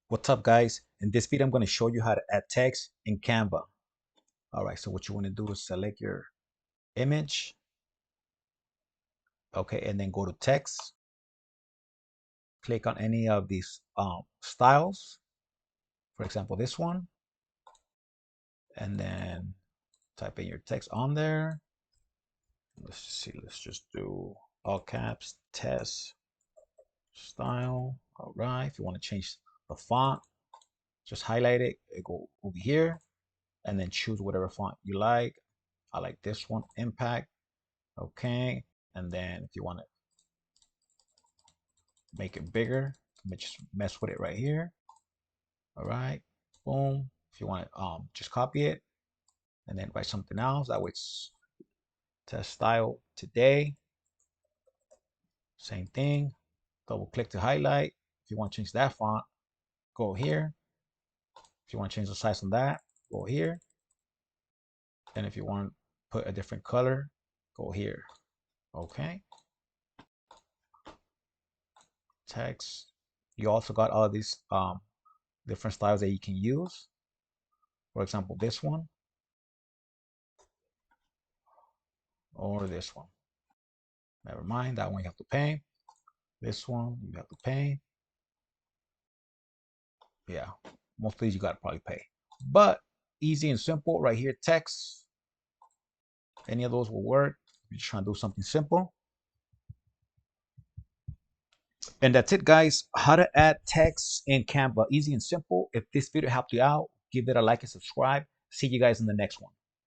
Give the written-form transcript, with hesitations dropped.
What's up, guys? In this video, I'm going to show you how to add text in Canva. All right, so what you want to do is select your image, okay, and then go to text. Click on any of these styles, for example, this one, and then type in your text on there. Let's see, let's just do all caps, test, style. All right, if you want to change the font, just highlight it, go over here, and then choose whatever font you like. I like this one, impact. Okay, and then if you want to make it bigger, just mess with it right here. All right, boom. If you want to just copy it and then write something else, that way it's test style today. Same thing. Double click to highlight. If you want to change that font, go here. If you want to change the size on that, go here. And if you want to put a different color, go here. Okay. Text. You also got all these different styles that you can use. For example, this one or this one. Never mind, that one you have to pay. This one you have to pay. Yeah, most of these you gotta probably pay. But easy and simple right here, text. Any of those will work. You're just trying to do something simple. And that's it, guys. How to add text in Canva. Easy and simple. If this video helped you out, give it a like and subscribe. See you guys in the next one.